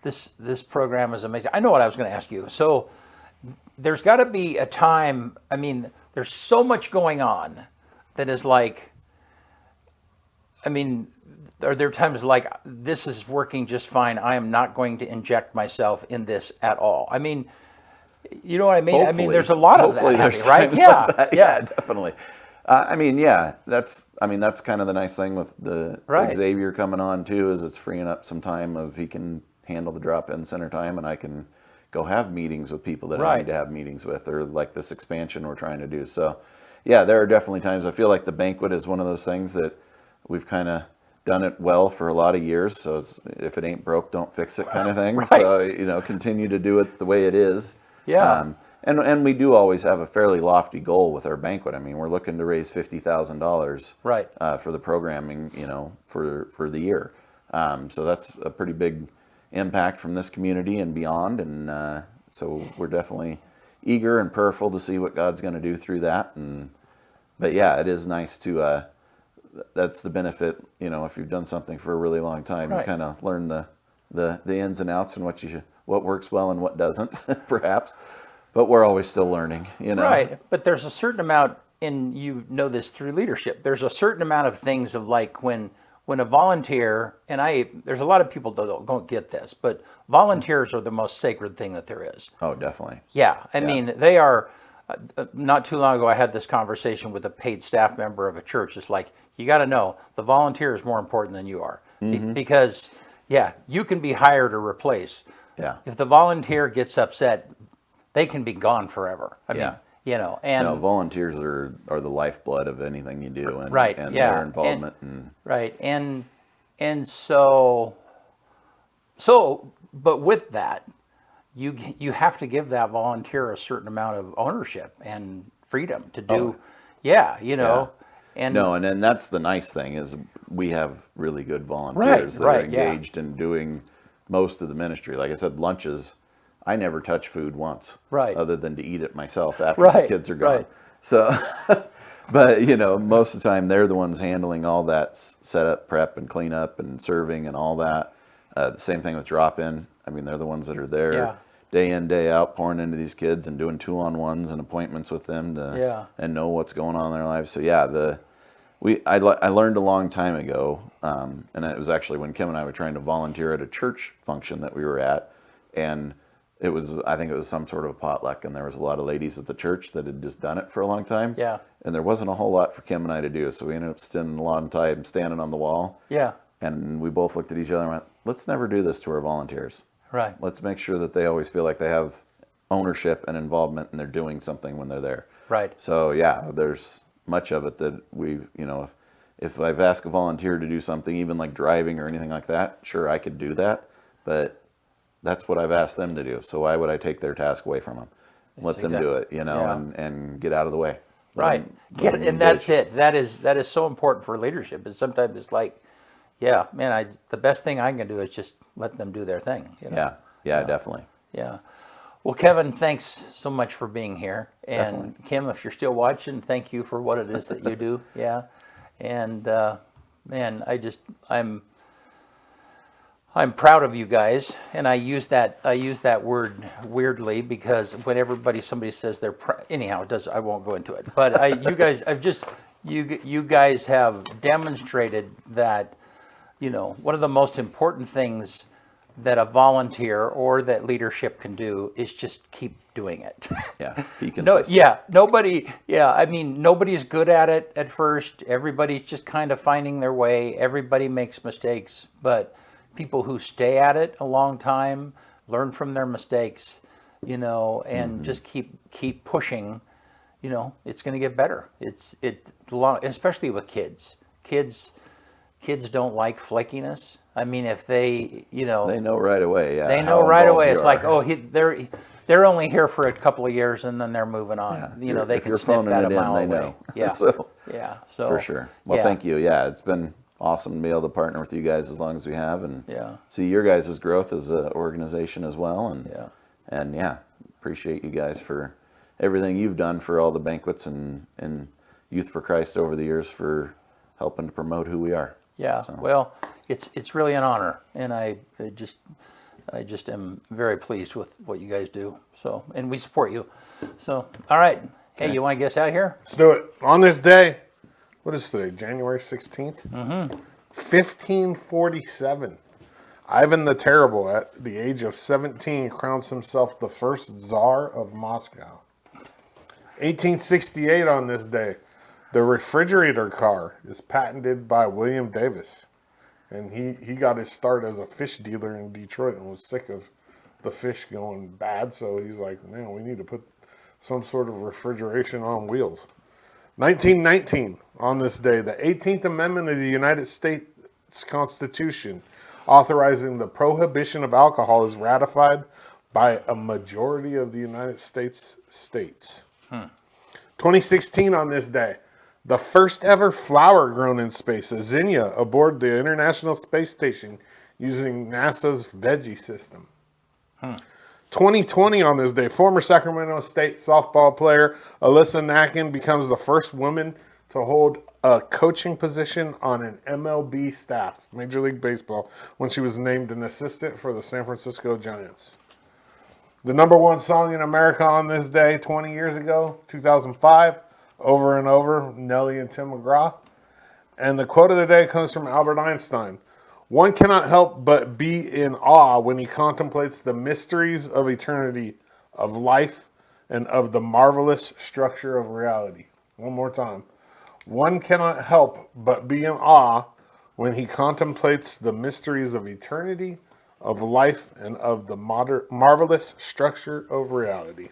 this program is amazing. I know what I was going to ask you. So there's got to be a time. I mean, there's so much going on that is like. I mean, are there times like this is working just fine? I am not going to inject myself in this at all. I mean, you know what I mean? I mean, Hopefully. there's a lot of Hopefully that there's happening, right? times Yeah, like that. Yeah, definitely. That's kind of the nice thing with the Right. Xavier coming on too, is it's freeing up some time of he can handle the drop-in center time, and I can go have meetings with people that I Right. need to have meetings with, or like this expansion we're trying to do. So, yeah, there are definitely times. I feel like the banquet is one of those things that we've kind of done it well for a lot of years. So if it ain't broke, don't fix it kind of thing. Right. So, continue to do it the way it is. Yeah. And we do always have a fairly lofty goal with our banquet. I mean, we're looking to raise $50,000 Right. For the programming, for the year. So that's a pretty big impact from this community and beyond. And so we're definitely eager and prayerful to see what God's going to do through that. But yeah, it is nice to. That's the benefit. If you've done something for a really long time, Right. you kind of learn the ins and outs and what works well and what doesn't, perhaps. But we're always still learning, Right. But there's a certain amount, and you know this through leadership, there's a certain amount of things of like when a volunteer, and there's a lot of people that don't get this, but volunteers are the most sacred thing that there is. Oh, definitely. Yeah. I mean, they are, not too long ago, I had this conversation with a paid staff member of a church. It's like, you got to know, the volunteer is more important than you are. Because, you can be hired or replaced. Yeah. If the volunteer gets upset, they can be gone forever. I mean, and No, volunteers are the lifeblood of anything you do, and Right, and yeah. their involvement right, and so, but with that, you have to give that volunteer a certain amount of ownership and freedom to do, and No, and then that's the nice thing is we have really good volunteers that are right, yeah. engaged in doing most of the ministry. Like I said, lunches, I never touch food once, Right. other than to eat it myself after Right, the kids are gone. right. So, but most of the time they're the ones handling all that setup, prep, and cleanup, and serving, and all that. The same thing with drop-in. I mean, they're the ones that are there Yeah. day in, day out, pouring into these kids and doing 2-on-1s and appointments with them and know what's going on in their lives. So yeah, I learned a long time ago, and it was actually when Kim and I were trying to volunteer at a church function that we were at, and I think it was some sort of a potluck, and there was a lot of ladies at the church that had just done it for a long time. Yeah. And there wasn't a whole lot for Kim and I to do, so we ended up spending a lot of time standing on the wall. Yeah. And we both looked at each other and went, let's never do this to our volunteers. Right. Let's make sure that they always feel like they have ownership and involvement and they're doing something when they're there. Right. So yeah, there's much of it that if I've asked a volunteer to do something, even like driving or anything like that, sure, I could do that, but that's what I've asked them to do. So why would I take their task away from them? Let them do it, Yeah. and get out of the way. Right. Let them And that's engage. it. That is so important for leadership. Is sometimes it's like, yeah, man, the best thing I can do is just let them do their thing. Yeah, definitely. Yeah. Well, Kevin, thanks so much for being here. And Definitely. Kim, if you're still watching, thank you for what it is that you do. Yeah. And man, I'm proud of you guys, and I use that word weirdly because when somebody says they're anyhow, I won't go into it. But you guys have demonstrated that, one of the most important things that a volunteer or that leadership can do is just keep doing it. Yeah, be No, consistent. yeah, nobody, yeah, I mean, nobody's good at it at first. Everybody's just kind of finding their way. Everybody makes mistakes, but people who stay at it a long time, learn from their mistakes, you know, and just keep pushing, you know, it's going to get better. Especially with kids. Kids don't like flakiness. I mean, if they, you know, They know right away. Yeah, they how know right involved away. you It's are. like, oh, they're only here for a couple of years and then they're moving on. Yeah, You know, they if can you're sniff phoning that it a mile in, they away. know. Yeah, So, yeah. So for sure. Well, yeah. thank you. Yeah, it's been awesome to be able to partner with you guys as long as we have, and Yeah. see your guys' growth as an organization as well. And Yeah. appreciate you guys for everything you've done for all the banquets and Youth for Christ over the years for helping to promote who we are. Yeah. So. Well, it's really an honor, and I just am very pleased with what you guys do. So, and we support you. So, all right. Hey, Okay. you want to get us out of here? Let's do it. On this day, what is today? January 16th? 1547. Ivan the Terrible, at the age of 17, crowns himself the first Tsar of Moscow. 1868 on this day, the refrigerator car is patented by William Davis. And he got his start as a fish dealer in Detroit and was sick of the fish going bad. So he's like, man, we need to put some sort of refrigeration on wheels. 1919, on this day, the 18th Amendment of the United States Constitution, authorizing the prohibition of alcohol, is ratified by a majority of the United States states. 2016, on this day, the first ever flower grown in space, a zinnia, aboard the International Space Station using NASA's Veggie system. 2020, on this day, former Sacramento State softball player Alyssa Nacken becomes the first woman to hold a coaching position on an MLB staff, Major League Baseball, when she was named an assistant for the San Francisco Giants. The number one song in America on this day, 20 years ago, 2005, Over and Over, Nelly and Tim McGraw. And the quote of the day comes from Albert Einstein. One cannot help but be in awe when he contemplates the mysteries of eternity, of life, and of the marvelous structure of reality. One more time. One cannot help but be in awe when he contemplates the mysteries of eternity, of life, and of the marvelous structure of reality.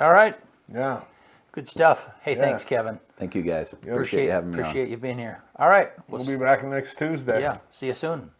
All right. Yeah. Good stuff. Hey, Yeah. thanks, Kevin. Thank you guys. Appreciate you having me on. Appreciate you being here. All right. We'll be back next Tuesday. Yeah. See you soon.